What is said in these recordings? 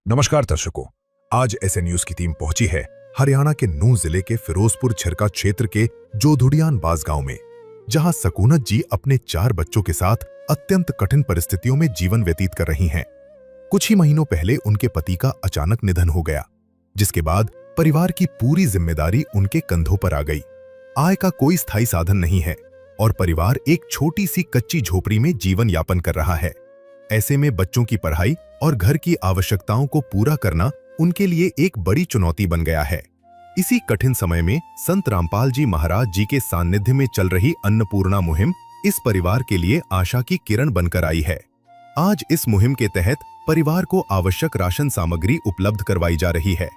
नमस्कार दर्शकों, आज ऐसे न्यूज की टीम पहुंची है हरियाणा के नूंह जिले के फिरोजपुर झिरका क्षेत्र के जोधुड़ियान बास गांव में, जहां सकूनत जी अपने 4 बच्चों के साथ अत्यंत कठिन परिस्थितियों में जीवन व्यतीत कर रही हैं। कुछ ही महीनों पहले उनके पति का अचानक निधन हो गया, जिसके बाद परिवार की पूरी जिम्मेदारी उनके कंधों पर आ गई। आय का कोई स्थायी साधन नहीं है और परिवार एक छोटी सी कच्ची झोपड़ी में जीवन यापन कर रहा है। ऐसे में बच्चों की पढ़ाई और घर की आवश्यकताओं को पूरा करना उनके लिए एक बड़ी चुनौती बन गया है। इसी कठिन समय में संत रामपाल जी महाराज जी के सानिध्य में चल रही अन्नपूर्णा मुहिम इस परिवार के लिए आशा की किरण बनकर आई है। आज इस मुहिम के तहत परिवार को आवश्यक राशन सामग्री उपलब्ध करवाई जा रही है।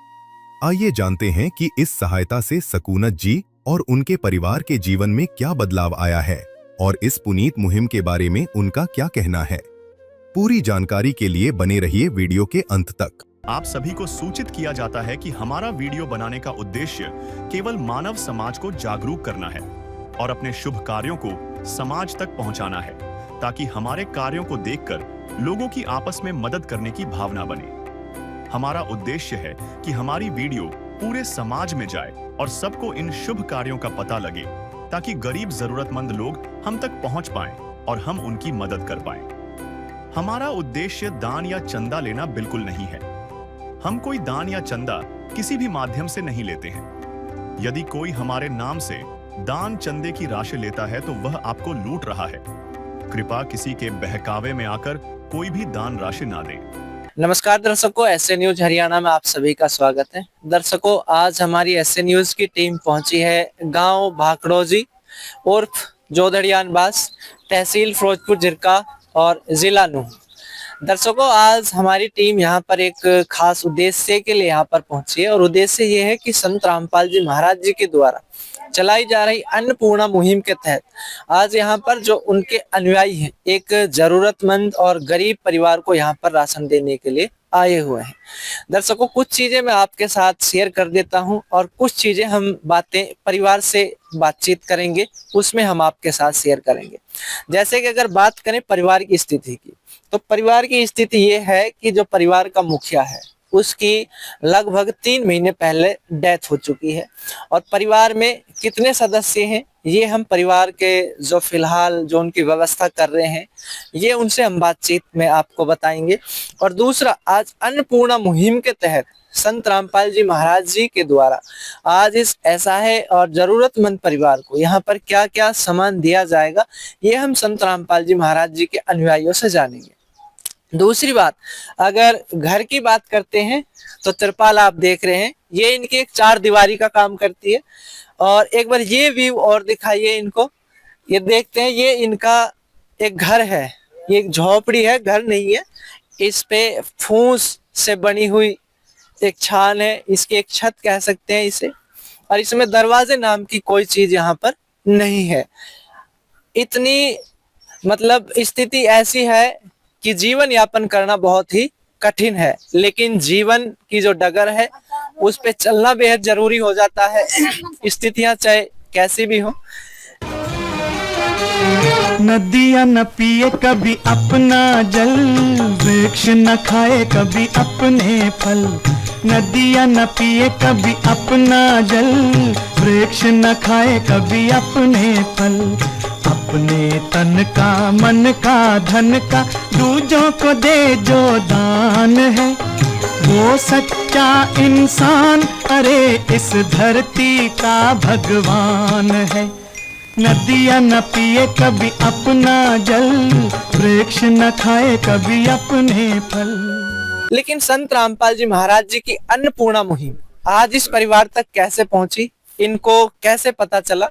आइए जानते हैं कि इस सहायता से सकूनत जी और उनके परिवार के जीवन में क्या बदलाव आया है और इस पुनीत मुहिम के बारे में उनका क्या कहना है। पूरी जानकारी के लिए बने रहिए वीडियो के अंत तक। आप सभी को सूचित किया जाता है कि हमारा वीडियो बनाने का उद्देश्य केवल मानव समाज को जागरूक करना है और अपने शुभ कार्यों को समाज तक पहुंचाना है, ताकि हमारे कार्यों को देखकर लोगों की आपस में मदद करने की भावना बने। हमारा उद्देश्य है कि हमारी वीडियो पूरे समाज में जाए और सबको इन शुभ कार्यों का पता लगे, ताकि गरीब जरूरतमंद लोग हम तक पहुंच पाएं और हम उनकी मदद कर पाएं। हमारा उद्देश्य दान या चंदा लेना बिल्कुल नहीं है। हम कोई दान या चंदा किसी भी माध्यम से नहीं लेते हैं। यदि कोई हमारे नाम से दान चंदे की राशि लेता है तो वह आपको लूट रहा है। कृपया किसी के बहकावे में आकर कोई भी दान राशि ना दें। नमस्कार दर्शकों, एसए न्यूज हरियाणा में आप सभी का स्वागत है। दर्शकों, आज हमारी एसए न्यूज की टीम पहुंची है गांव भाखड़ोजी उर्फ जोधड़ियान बास, तहसील फिरोजपुर झिरका और जिला नूंह। दर्शकों, आज हमारी टीम यहाँ पर एक खास उद्देश्य के लिए यहाँ पर पहुंची है और उद्देश्य ये है कि संत रामपाल जी महाराज जी के द्वारा चलाई जा रही अन्नपूर्णा मुहिम के तहत आज यहाँ पर जो उनके अनुयायी हैं, एक जरूरतमंद और गरीब परिवार को यहाँ पर राशन देने के लिए आए हुए हैं। दर्शकों, कुछ चीजें मैं आपके साथ शेयर कर देता हूं और कुछ चीजें हम बातें परिवार से बातचीत करेंगे, उसमें हम आपके साथ शेयर करेंगे। जैसे कि अगर बात करें परिवार की स्थिति की, तो परिवार की स्थिति ये है कि जो परिवार का मुखिया है उसकी लगभग 3 महीने पहले डेथ हो चुकी है और परिवार में कितने सदस्य हैं ये हम परिवार के जो फिलहाल जो उनकी व्यवस्था कर रहे हैं ये उनसे हम बातचीत में आपको बताएंगे। और दूसरा, आज अन्नपूर्णा मुहिम के तहत संत रामपाल जी महाराज जी के द्वारा आज इस ऐसा है और जरूरतमंद परिवार को यहाँ पर क्या क्या सामान दिया जाएगा ये हम संत रामपाल जी महाराज जी के अनुयायियों से जानेंगे। दूसरी बात, अगर घर की बात करते हैं तो तिरपाल आप देख रहे हैं, ये इनकी एक 4 दीवारी का काम करती है। और एक बार ये व्यू और दिखाइए इनको, ये देखते हैं, ये इनका एक घर है, ये एक झोपड़ी है, घर नहीं है। इस पे फूस से बनी हुई एक छान है, इसकी एक छत कह सकते हैं इसे, और इसमें दरवाजे नाम की कोई चीज यहाँ पर नहीं है। इतनी मतलब स्थिति ऐसी है कि जीवन यापन करना बहुत ही कठिन है, लेकिन जीवन की जो डगर है उस पे चलना बेहद जरूरी हो जाता है, स्थितियां चाहे कैसी भी हो। नदियाँ न पिए कभी अपना जल, वृक्ष न खाए कभी अपने फल। नदियाँ न पिए कभी अपना जल, वृक्ष न खाए कभी अपने फल। अपने तन का मन का धन का दूजों को दे जो दान है, वो सच्चा इंसान अरे इस धरती का भगवान है। नदियाँ न पिए कभी अपना जल, वृक्ष न खाए कभी अपने फल। लेकिन संत रामपाल जी महाराज जी की अन्नपूर्णा मुहिम आज इस परिवार तक कैसे पहुंची, इनको कैसे पता चला,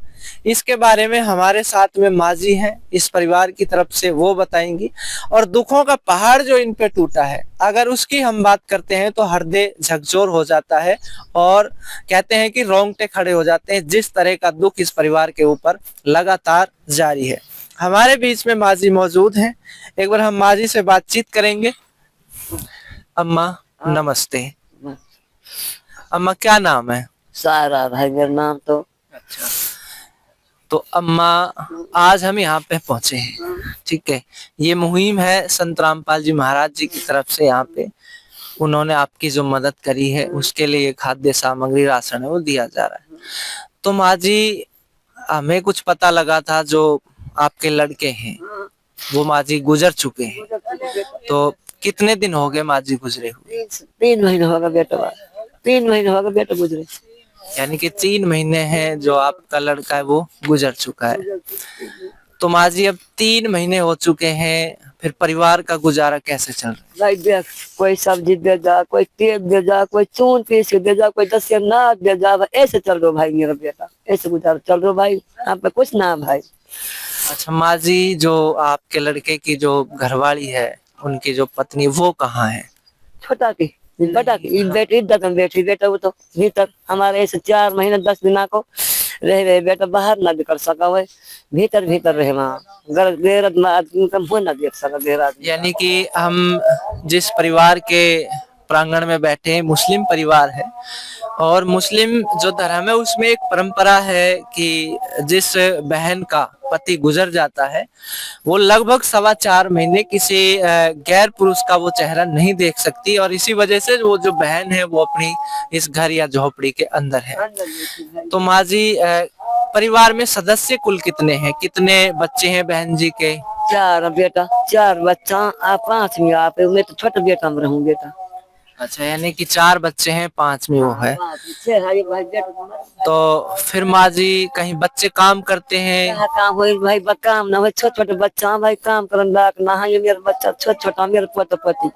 इसके बारे में हमारे साथ में माँ जी हैं इस परिवार की तरफ से, वो बताएंगी। और दुखों का पहाड़ जो इन पे टूटा है, अगर उसकी हम बात करते हैं तो हृदय झकझोर हो जाता है और कहते हैं कि रोंगटे खड़े हो जाते हैं। जिस तरह का दुख इस परिवार के ऊपर लगातार जारी है। हमारे बीच में माँ जी मौजूद हैं, एक बार हम माँ जी से बातचीत करेंगे। अम्मा नमस्ते। अम्मा क्या नाम है? सारा भाई मेरा नाम तो। अच्छा, तो अम्मा आज हम यहाँ पे पहुंचे हैं, ठीक है। ये मुहिम है संत रामपाल जी महाराज जी की तरफ से यहाँ पे उन्होंने आपकी जो मदद करी है उसके लिए खाद्य सामग्री राशन है वो दिया जा रहा है। तो माँ जी, हमें कुछ पता लगा था जो आपके लड़के हैं वो माँ जी गुजर चुके हैं, तो कितने दिन हो गए माँ जी गुजरे हुए? 3 महीने होगा बेटा, 3 महीने होगा बेटा गुजरे। यानी कि 3 महीने हैं जो आपका लड़का है वो गुजर चुका है। तो माँ जी, अब 3 महीने हो चुके हैं, फिर परिवार का गुजारा कैसे चल रहा है? भाई देख, कोई सब्जी दे जा, कोई तेल दे जा, कोई चून पीस के दे जा, कोई 10 नाथ दे जा, ऐसे चल रहा भाई मेरा बेटा, ऐसे गुजारा चल रहा भाई, यहाँ पे कुछ ना भाई। अच्छा माँ जी, जो आपके लड़के की जो घरवाली है, उनकी जो पत्नी, वो कहाँ है? छोटा की बटा की बेटी इधर में बैठी, बेटा वो तो भीतर हमारे ऐसे 4 महीने 10 दिन को रहे बेटा, बाहर ना निकल सका हुए, भीतर भीतर रहे वहाँ, गैरत में आदमी का मुंह ना देख सका गैर आदमी। यानी कि हम जिस परिवार के प्रांगण में बैठे हैं, मुस्लिम परिवार है, और मुस्लिम जो धर्म है उसमें एक परंपरा है कि जिस बहन का पति गुजर जाता है वो लगभग 4.25 महीने किसी गैर पुरुष का वो चेहरा नहीं देख सकती, और इसी वजह से वो जो बहन है वो अपनी इस घर या झोपड़ी के अंदर है। तो माँ जी, परिवार में सदस्य कुल कितने हैं, कितने बच्चे हैं बहन जी के? 4 बेटा, 4 बच्चा, आप 5 में आप, मैं तो छोटा बेटा में रहूं बेटा। अच्छा, यानी कि 4 बच्चे हैं, 5 में वो है। 6 है भाई बेटा। तो फिर माँ जी, कहीं बच्चे काम करते हैं? कहाँ काम हो भाई, काम ना हो, छोटे छोटे बच्चा भाई काम करन लायक ना है, ये मेरा बच्चा छोटा छोटा, मेरा पोता पोती।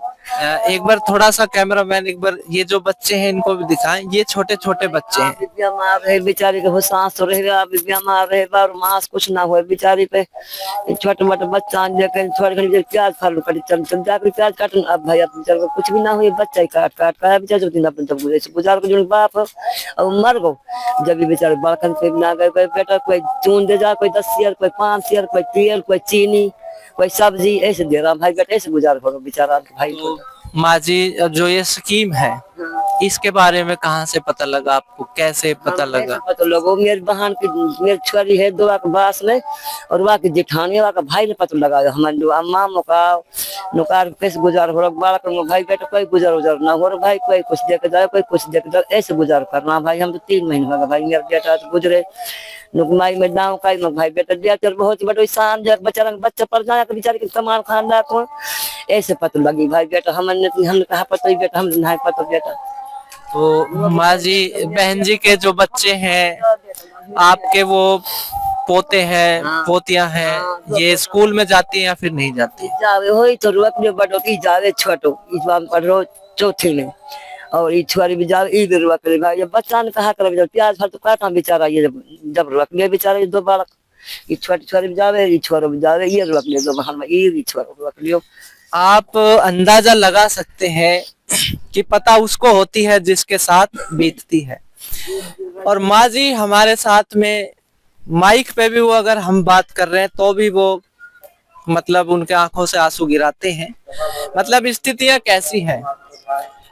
एक बार थोड़ा सा कैमरामैन, एक बार ये जो बच्चे हैं इनको भी दिखाएं, ये छोटे छोटे बच्चे हैं। बीमार रहे बेचारी के, हो सांस तो रहे, बीमार रहे बार मांस कुछ ना हो बेचारी पे, छोटे मोटे बच्चा थोड़े घड़ी प्याज फालू कटी चल चल जाकर प्याज काटन, अब भाई बेचारे कुछ भी ना हुई, बच्चा ही काट काट का बेचारे दिन अपन तब गुजार को जो बाप अब मर गो, जब भी बेचारे बड़कन पे ना गए, बेटा कोई चून दे जा, कोई 10 शेयर, कोई 5 शेयर, कोई तेल, कोई चीनी, कोई सब्जी, ऐसे दे रहा भाई बेटा, ऐसे गुजार करो बेचारा भाई। तो माँ जी, जो ये स्कीम है इसके बारे में कहाँ से पता लगा आपको, कैसे पता लगा? पता लगो मेरी बहन की, मेरी छोरी है दो के बास में, और वहाँ की जेठानी वहाँ का भाई ने पता लगाया हमारे अम्मा मौका नुकार कैसे गुजार हो रहा बालक भाई बेटा, कोई गुजार उजार ना हो रहा भाई, कोई कुछ देकर जाए, कोई कुछ देकर जाए, ऐसे गुजार करना भाई। हम तो 3 महीने हो गए भाई, मेरा बेटा तो गुजरे नुकमाई में दाव का भाई बेटा दिया चल बहुत बड़ा शान जब बच्चा पड़ जाए बेचारे के सामान खान को, ऐसे पता लगी भाई बेटा, हमने कहा पता बेटा, हम नहीं पता बेटा। तो माँ जी, बहन जी के जो बच्चे हैं आपके, वो पोते हैं पोतियां हैं, ये स्कूल में जाती हैं या फिर नहीं जाती? जावे होई तो रुक बड़ो की जावे छोटो, इस बार पढ़ रो चौथी में, और ये छोरी भी जावे ई भी रुक ले भाई, ये बच्चा ने कहा कर जब प्याज फल तो काटा बेचारा, ये जब रुक ले बेचारा, ये 2 बालक, ये छोटी छोरी भी जावे, ये छोरो भी जावे, ये रुक ले 2 बहन में, ये छोरो रुक लियो। आप अंदाजा लगा सकते हैं कि पता उसको होती है जिसके साथ बीतती है। और माँ जी हमारे साथ में माइक पे भी वो अगर हम बात कर रहे हैं तो भी वो मतलब उनके आंखों से आंसू गिराते हैं। मतलब स्थितियां कैसी हैं,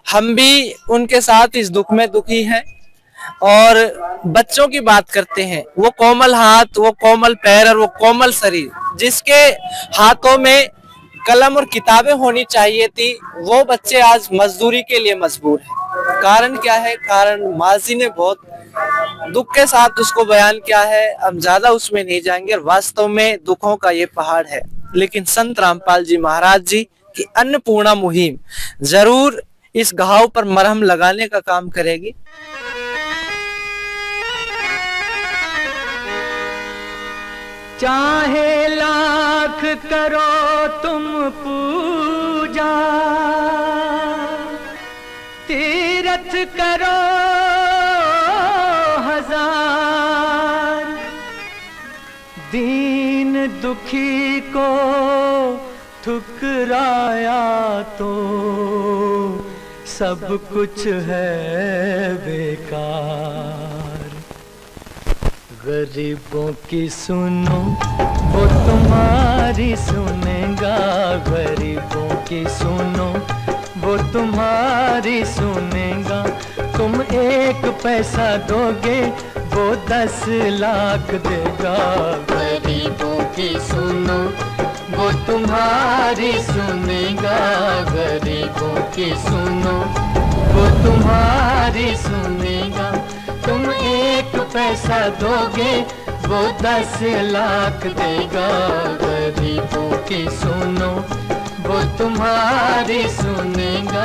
हम भी उनके साथ इस दुख में दुखी हैं। और बच्चों की बात करते हैं, वो कोमल हाथ, वो कोमल पैर और वो कोमल शरीर, जिसके हाथों में कलम और किताबें होनी चाहिए थी, वो बच्चे आज मजदूरी के लिए मजबूर हैं। कारण क्या है? कारण माजी ने बहुत दुख के साथ उसको बयान किया है, हम ज्यादा उसमें नहीं जाएंगे। और वास्तव में दुखों का ये पहाड़ है, लेकिन संत रामपाल जी महाराज जी की अन्नपूर्णा मुहिम जरूर इस घाव पर मरहम लगाने का काम करेगी। चाहे लाख करो तुम पूजा, तीरथ करो हजार, दीन दुखी को ठुकराया तो सब कुछ है बेकार। गरीबों की सुनो वो तुम्हारी सुनेगा, गरीबों की सुनो वो तुम्हारी सुनेगा। तुम 1 पैसा दोगे वो 10 लाख देगा। गरीबों की सुनो वो तुम्हारी सुनेगा, गरीबों की सुनो वो तुम्हारी सुनेगा। तुम 1 पैसा दोगे वो 10 लाख देगा, गरीबों की सुनो वो तुम्हारी सुनेगा,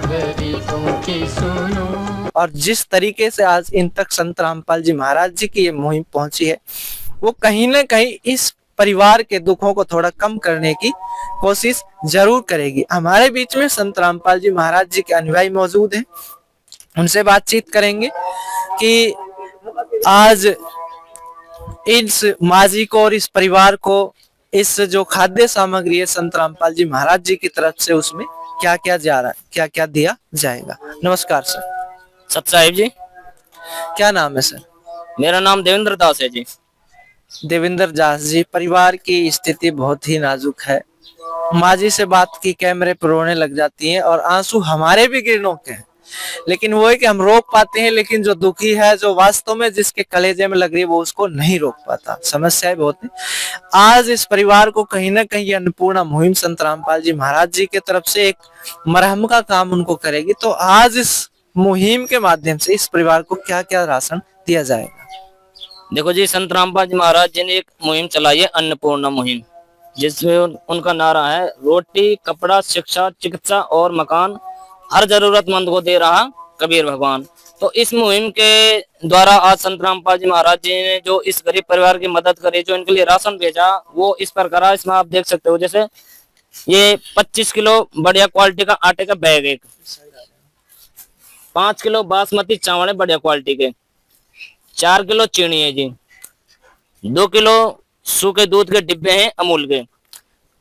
गरीबों की सुनो। और जिस तरीके से आज इन तक संत रामपाल जी महाराज जी की ये मुहिम पहुंची है, वो कहीं ना कहीं इस परिवार के दुखों को थोड़ा कम करने की कोशिश जरूर करेगी। हमारे बीच में संत रामपाल जी महाराज जी के अनुयायी मौजूद हैं, उनसे बातचीत करेंगे कि आज इस माजी को और इस परिवार को इस जो खाद्य सामग्री है संत रामपाल जी महाराज जी की तरफ से, उसमें क्या क्या जा रहा है, क्या क्या दिया जाएगा। नमस्कार सर। सत साहिब जी। क्या नाम है सर? मेरा नाम देवेंद्र दास है जी। देवेंद्र दास जी, परिवार की स्थिति बहुत ही नाजुक है। माँ जी से बात की, कैमरे पर रोने लग जाती हैं और आंसू हमारे भी गिरनों के हैं, लेकिन वो है कि हम रोक पाते हैं, लेकिन जो दुखी है, जो वास्तव में जिसके कलेजे में लग रही है, वो उसको नहीं रोक पाता। समस्याएं बहुत है। आज इस परिवार को कहीं ना कहीं अन्नपूर्णा मुहिम संत रामपाल जी महाराज जी की तरफ से एक मरहम का काम उनको करेगी। तो आज इस मुहिम के माध्यम से इस परिवार को क्या क्या राशन दिया जाएगा? देखो जी, संत रामपाल जी महाराज जी ने एक मुहिम चलाई है, अन्नपूर्णा मुहिम, जिसमें उनका नारा है रोटी, कपड़ा, शिक्षा, चिकित्सा और मकान हर जरूरतमंद को दे रहा कबीर भगवान। तो इस मुहिम के द्वारा आज संत रामपाल जी महाराज जी ने जो इस गरीब परिवार की मदद करी, जो इनके लिए राशन भेजा, वो इस प्रकार है। इसमें आप देख सकते हो, जैसे ये 25 किलो बढ़िया क्वालिटी का आटे का बैग, एक 5 किलो बासमती चावल है बढ़िया क्वालिटी के, 4 किलो चीनी है जी, 2 किलो सूखे दूध के डिब्बे हैं अमूल के,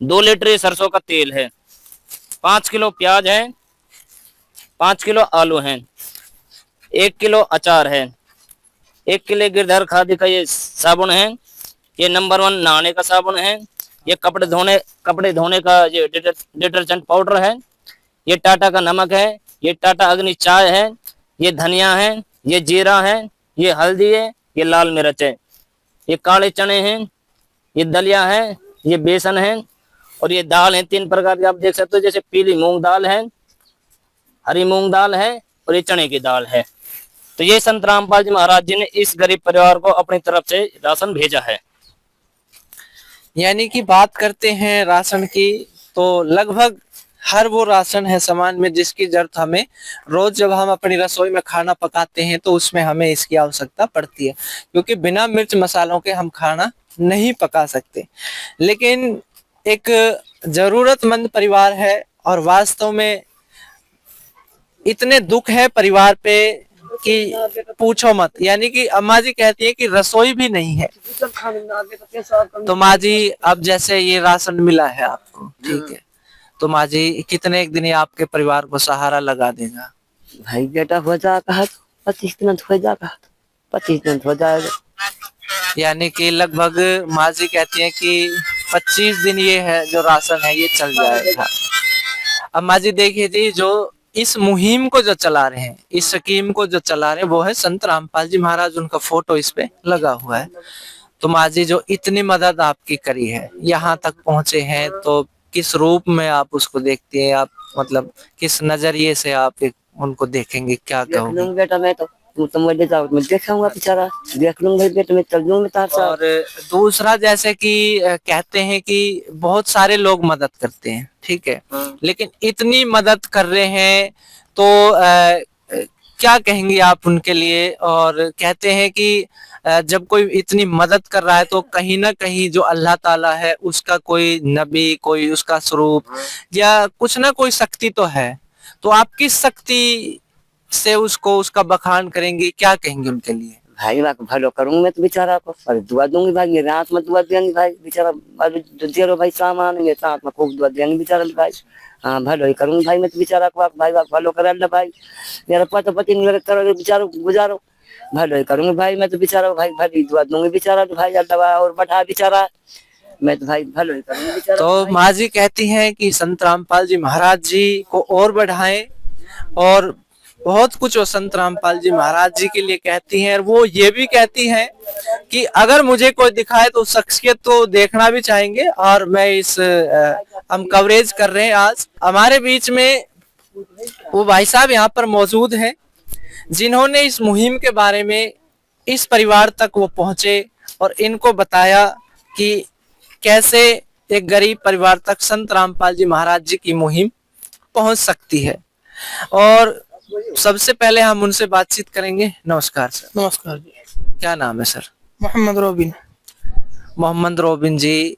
2 लीटर सरसों का तेल है, 5 किलो प्याज है, 5 किलो आलू हैं, 1 किलो अचार है, 1 किलो गिरधर खादी का ये साबुन है, ये नंबर 1 नहाने का साबुन है, ये कपड़े धोने का ये डिटर्जेंट पाउडर है, ये टाटा का नमक है, ये टाटा अग्नि चाय है, ये धनिया है, ये जीरा है, ये हल्दी है, ये लाल मिर्च है, ये काले चने हैं, ये दलिया है, ये बेसन है, और ये दाल है 3 प्रकार की। आप देख सकते हो, जैसे पीली मूंग दाल है, हरी मूंग दाल है, और ये चने की दाल है। तो ये संत रामपाल जी महाराज जी ने इस गरीब परिवार को अपनी तरफ से राशन भेजा है। यानी कि बात करते हैं राशन की, तो लगभग हर वो राशन है सामान में जिसकी जरूरत हमें रोज जब हम अपनी रसोई में खाना पकाते हैं तो उसमें हमें इसकी आवश्यकता पड़ती है, क्योंकि बिना मिर्च मसालों के हम खाना नहीं पका सकते। लेकिन एक जरूरतमंद परिवार है और वास्तव में इतने दुख है परिवार पे कि पूछो मत। यानी कि अम्मा जी कहती है कि रसोई भी नहीं है। तो माँ जी, अब जैसे ये राशन मिला है आपको, ठीक है, तो माँ जी कितने एक दिन ये आपके परिवार को सहारा लगा देगा? भाई बेटा हो जाएगा 25 दिन हो जाएगा, 25 दिन हो जाएगा। यानी कि लगभग माँ जी कहती है कि 25 दिन ये है जो राशन है ये चल जाएगा। अब माँ जी देखिए जी, जो इस मुहिम को जो चला रहे हैं, इस स्कीम को जो चला रहे हैं, वो है संत रामपाल जी महाराज, उनका फोटो इस पे लगा हुआ है। तो माँ जी जो इतनी मदद आपकी करी है, यहाँ तक पहुंचे हैं, तो किस रूप में आप उसको देखती हैं? आप मतलब किस नजरिए से आप उनको देखेंगे, क्या कहोगे? बेटा मैं तो मैं देखूंगा, बेचारा देख लूंगा बेटा, मैं चल जाऊंगा। और दूसरा, जैसे कि कहते हैं कि बहुत सारे लोग मदद करते हैं, ठीक है, लेकिन इतनी मदद कर रहे हैं तो क्या कहेंगे आप उनके लिए? और कहते हैं कि जब कोई इतनी मदद कर रहा है तो कहीं ना कहीं जो अल्लाह ताला है उसका कोई नबी, कोई उसका स्वरूप या कुछ ना कोई शक्ति तो है। तो आप किस शक्ति से उसको उसका बखान करेंगे, क्या कहेंगे उनके लिए? भाई मैं भलो करूंगा, मैं तो बेचारा को और दुआ दूंगी भाई, मेरे हाथ में दुआ देंगे भाई, बेचारा दे भाई सामान, मेरे हाथ में खूब दुआ देंगे बेचारा भाई। हाँ भलो ही करूंगी भाई मैं तो बेचारा को, भाई भलो कर भाई, मेरा पति मेरे करोगे बेचारो गुजारो, भलो ही करूंगी भाई मैं तो बेचारा भाई, भली दुआ दूंगी बेचारा भाई, दवा और बढ़ा बेचारा, मैं तो भाई भलो ही करूंगी बेचारा। तो माँ जी कहती हैं कि संत रामपाल जी महाराज जी को और बढ़ाएं और बहुत कुछ वो संत रामपाल जी महाराज जी के लिए कहती हैं, और वो ये भी कहती हैं कि अगर मुझे कोई दिखाए तो शख्सियत तो देखना भी चाहेंगे। और मैं हम कवरेज कर रहे हैं, आज हमारे बीच में वो भाई साहब यहाँ पर मौजूद हैं जिन्होंने इस मुहिम के बारे में इस परिवार तक वो पहुंचे और इनको बताया कि कैसे एक गरीब परिवार तक संत रामपाल जी महाराज जी की मुहिम पहुंच सकती है। और सबसे पहले हम उनसे बातचीत करेंगे। नमस्कार सर। नमस्कार जी। क्या नाम है sir? Mohammad Robin. Mohammad Robin ji,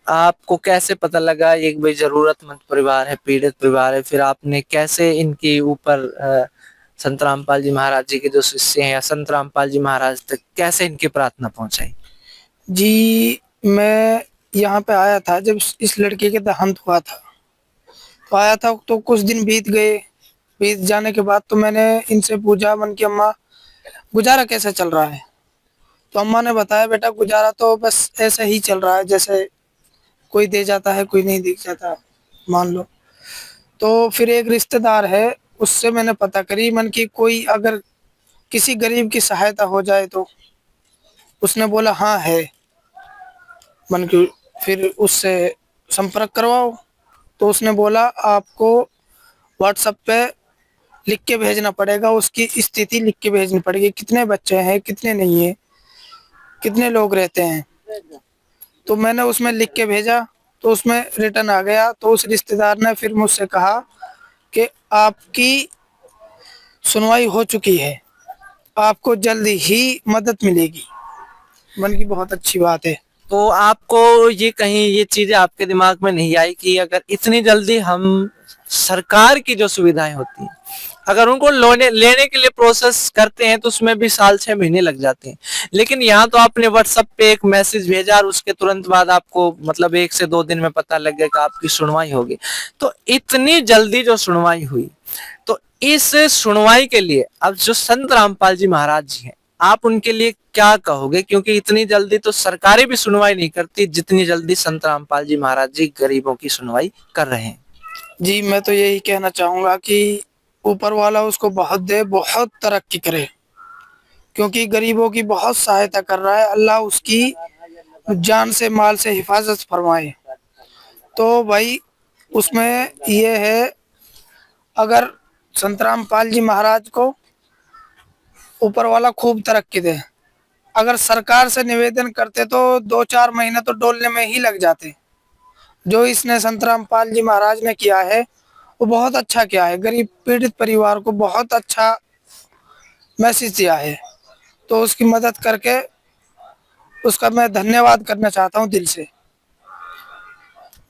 आपको कैसे पता लगा एक भाई जरूरतमंद परिवार है, पीड़ित परिवार है, फिर आपने कैसे इनके ऊपर संत रामपाल जी महाराज जी के जो शिष्य हैं या संत रामपाल जी महाराज तक कैसे इनकी प्रार्थना पहुंचाई? जी, मैं यहाँ पे आया था जब इस लड़के के देहांत हुआ था, तो आया था तो कुछ दिन बीत गए। बीत जाने के बाद तो मैंने इनसे पूछा, मन की अम्मा गुजारा कैसे चल रहा है? तो अम्मा ने बताया, बेटा गुजारा तो बस ऐसे ही चल रहा है, जैसे कोई दे जाता है कोई नहीं दे जाता, मान लो। तो फिर एक रिश्तेदार है, उससे मैंने पता करी, मन की कोई अगर किसी गरीब की सहायता हो जाए तो। उसने बोला हाँ है। मन की फिर उससे संपर्क करवाओ। तो उसने बोला आपको व्हाट्सएप पे लिख के भेजना पड़ेगा, उसकी स्थिति लिख के भेजनी पड़ेगी, कितने बच्चे हैं, कितने नहीं है, कितने लोग रहते हैं। तो मैंने उसमें लिख के भेजा, तो उसमें रिटर्न आ गया। तो उस रिश्तेदार ने फिर मुझसे कहा कि आपकी सुनवाई हो चुकी है, आपको जल्दी ही मदद मिलेगी। मन की बहुत अच्छी बात है। तो आपको ये कहीं ये चीजें आपके दिमाग में नहीं आई कि अगर इतनी जल्दी हम सरकार की जो सुविधाएं होती हैं अगर उनको लेने के लिए प्रोसेस करते हैं तो उसमें भी साल 6 महीने लग जाते हैं, लेकिन यहाँ तो आपने व्हाट्सएप पे एक मैसेज भेजा और उसके तुरंत बाद आपको मतलब 1 से 2 दिन में पता लग गया कि आपकी सुनवाई होगी। तो इतनी जल्दी जो सुनवाई हुई, तो इस सुनवाई के लिए अब जो संत रामपाल जी महाराज जी हैं, आप उनके लिए क्या कहोगे? क्योंकि इतनी जल्दी तो सरकारें भी सुनवाई नहीं करती जितनी जल्दी संत रामपाल जी महाराज जी गरीबों की सुनवाई कर रहे हैं। जी, मैं तो यही कहना चाहूँगा कि ऊपर वाला उसको बहुत दे, बहुत तरक्की करे, क्योंकि गरीबों की बहुत सहायता कर रहा है। अल्लाह उसकी जान से माल से हिफाजत फरमाए। तो भाई उसमें ये है, अगर संत रामपाल जी महाराज को ऊपर वाला खूब तरक्की दे। अगर सरकार से निवेदन करते तो 2-4 महीने तो डोलने में ही लग जाते। जो इसने संत रामपाल जी महाराज ने किया है वो बहुत अच्छा किया है, गरीब पीड़ित परिवार को बहुत अच्छा मैसेज दिया है। तो उसकी मदद करके उसका मैं धन्यवाद करना चाहता हूँ दिल से।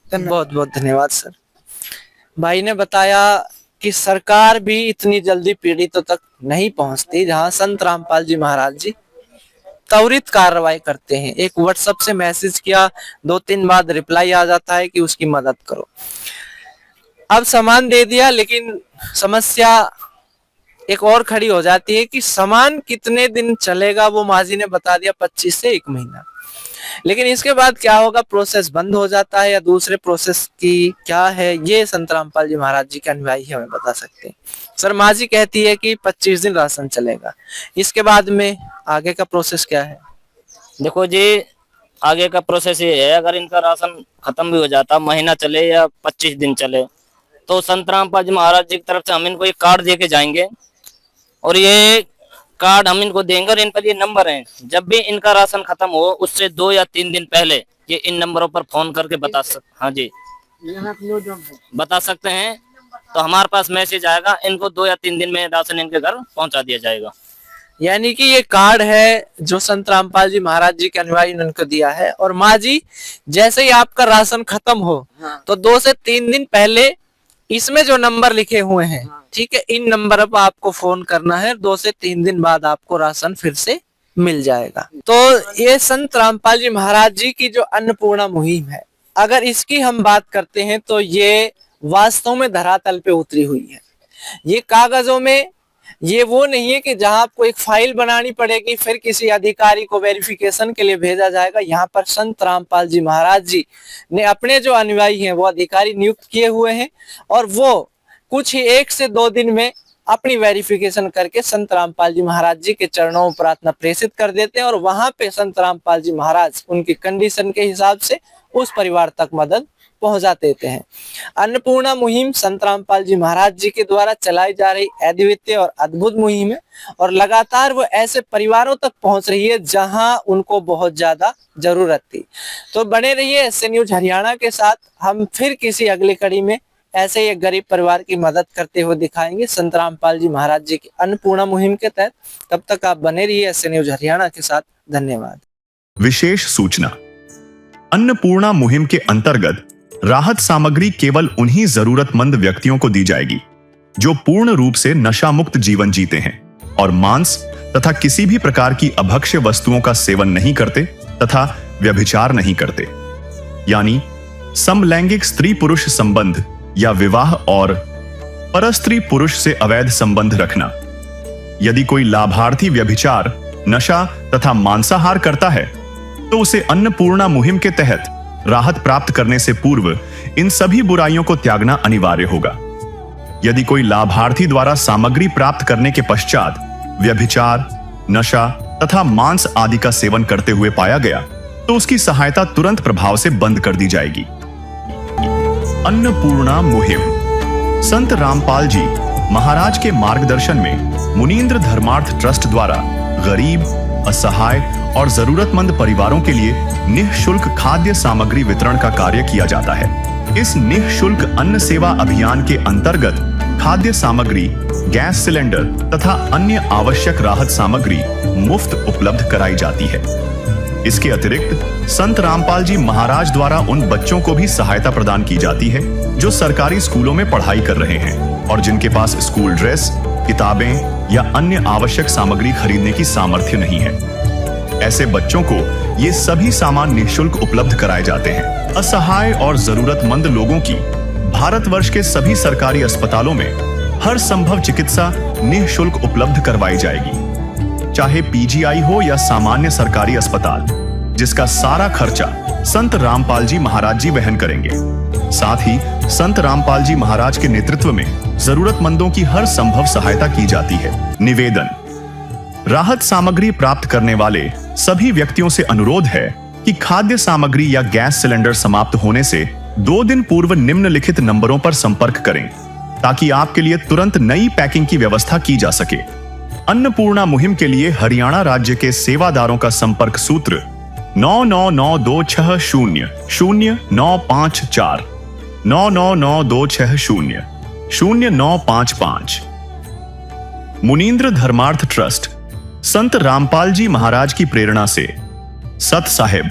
बहुत बहुत धन्यवाद सर। भाई ने बताया कि सरकार भी इतनी जल्दी पीड़ितों तक नहीं पहुंचती जहां संत रामपाल जी महाराज जी त्वरित कार्रवाई करते हैं। एक व्हाट्सएप से मैसेज किया, 2-3 बाद रिप्लाई आ जाता है कि उसकी मदद करो। अब सामान दे दिया, लेकिन समस्या एक और खड़ी हो जाती है कि सामान कितने दिन चलेगा। वो माजी ने बता दिया 25 से 1 महीना, लेकिन इसके बाद क्या होगा, प्रोसेस बंद हो जाता है या दूसरे प्रोसेस की क्या है, ये संत रामपाल जी महाराज जी के अनुयायी हमें बता सकते हैं। सर, माजी कहती है कि 25 दिन राशन चलेगा, इसके बाद में आगे का प्रोसेस क्या है? देखो जी, आगे का प्रोसेस ये है, अगर इनका राशन खत्म भी हो जाता, महीना चले या 25 दिन चले, तो संत रामपाल जी महाराज जी की तरफ से हम इनको एक कार्ड दे के जाएंगे और ये कार्ड हम इनको देंगे और इन पर ये नंबर हैं। जब भी इनका राशन खत्म हो उससे 2 या 3 दिन पहले ये इन नंबरों पर फोन करके हाँ जी बता सकते हैं। तो हमारे पास मैसेज आएगा, इनको 2 या 3 दिन में राशन इनके घर पहुंचा दिया जाएगा। यानी कि ये कार्ड है जो संत रामपाल जी महाराज जी के अनुयायी ने उनको दिया है। और माँ जी, जैसे ही आपका राशन खत्म हो तो 2 से 3 दिन पहले इसमें जो नंबर लिखे हुए हैं, ठीक है, इन नंबर पर आपको फोन करना है। 2 से 3 दिन बाद आपको राशन फिर से मिल जाएगा। तो ये संत रामपाल जी महाराज जी की जो अन्नपूर्णा मुहिम है, अगर इसकी हम बात करते हैं तो ये वास्तव में धरातल पे उतरी हुई है। ये कागजों में, ये वो नहीं है कि जहां आपको एक फाइल बनानी पड़ेगी फिर किसी अधिकारी को वेरिफिकेशन के लिए भेजा जाएगा। यहाँ पर संत रामपाल जी महाराज जी ने अपने जो अनुयायी हैं वो अधिकारी नियुक्त किए हुए हैं और वो कुछ ही 1 से 2 दिन में अपनी वेरिफिकेशन करके संत रामपाल जी महाराज जी के चरणों में प्रार्थना प्रेषित कर देते हैं और वहां पे संत रामपाल जी महाराज उनकी कंडीशन के हिसाब से उस परिवार तक मदद पहुंचा देते हैं। अन्नपूर्णा मुहिम संत रामपाल जी महाराज जी के द्वारा चलाई जा रही अद्वितीय और अद्भुत मुहिम है और लगातार वो ऐसे परिवारों तक पहुंच रही है जहां उनको बहुत ज्यादा जरूरत थी। तो बने रहिए एसए न्यूज हरियाणा के साथ, हम फिर किसी अगली कड़ी में ऐसे एक गरीब परिवार की मदद करते हुए दिखाएंगे संत रामपाल जी महाराज जी की अन्नपूर्णा मुहिम के तहत। तब तक आप बने रहिए एसए न्यूज हरियाणा के साथ। धन्यवाद। विशेष सूचना, अन्नपूर्णा मुहिम के अंतर्गत राहत सामग्री केवल उन्हीं जरूरतमंद व्यक्तियों को दी जाएगी जो पूर्ण रूप से नशा मुक्त जीवन जीते हैं और मांस तथा किसी भी प्रकार की अभक्ष्य वस्तुओं का सेवन नहीं करते तथा व्यभिचार नहीं करते, यानी समलैंगिक स्त्री पुरुष संबंध या विवाह और परस्त्री पुरुष से अवैध संबंध रखना। यदि कोई लाभार्थी व्यभिचार, नशा तथा मांसाहार करता है तो उसे अन्नपूर्णा मुहिम के तहत राहत प्राप्त करने से पूर्व इन सभी बुराइयों को त्यागना अनिवार्य होगा। यदि कोई लाभार्थी द्वारा सामग्री प्राप्त करने के पश्चात व्यभिचार, नशा तथा मांस आदि का सेवन करते हुए पाया गया तो उसकी सहायता तुरंत प्रभाव से बंद कर दी जाएगी। अन्नपूर्णा मुहिम संत रामपाल जी महाराज के मार्गदर्शन में मुनींद्र धर्मार्थ ट्रस्ट द्वारा गरीब, असहाय और जरूरतमंद परिवारों के लिए निःशुल्क खाद्य सामग्री वितरण का कार्य किया जाता है। इस निःशुल्क अन्न सेवा अभियान के अंतर्गत खाद्य सामग्री, गैस सिलेंडर तथा अन्य आवश्यक राहत सामग्री मुफ्त उपलब्ध कराई जाती है। इसके अतिरिक्त संत रामपाल जी महाराज द्वारा उन बच्चों को भी सहायता प्रदान की जाती है जो सरकारी स्कूलों में पढ़ाई कर रहे हैं और जिनके पास स्कूल ड्रेस, किताबें या अन्य आवश्यक सामग्री खरीदने की सामर्थ्य नहीं है। ऐसे बच्चों को ये सभी सामान निःशुल्क उपलब्ध कराए जाते हैं। असहाय और जरूरतमंद लोगों की भारतवर्ष के सभी सरकारी अस्पतालों में हर संभव चिकित्सा निःशुल्क उपलब्ध करवाई जाएगी, चाहे पीजीआई हो या सामान्य सरकारी अस्पताल, जिसका सारा खर्चा संत रामपाल जी महाराज जी वहन करेंगे। साथ ही संत रामपाल जी महाराज के नेतृत्व में जरूरतमंदों की हर संभव सहायता की जाती है। निवेदन, राहत सामग्री प्राप्त करने वाले सभी व्यक्तियों से अनुरोध है कि खाद्य सामग्री या गैस सिलेंडर समाप्त होने से 2 दिन पूर्व निम्नलिखित नंबरों पर संपर्क करें ताकि आपके लिए तुरंत नई पैकिंग की व्यवस्था की जा सके। अन्नपूर्णा मुहिम के लिए हरियाणा राज्य के सेवादारों का संपर्क सूत्र 9992600954 9992600955। मुनींद्र धर्मार्थ ट्रस्ट संत रामपाल जी महाराज की प्रेरणा से सत साहिब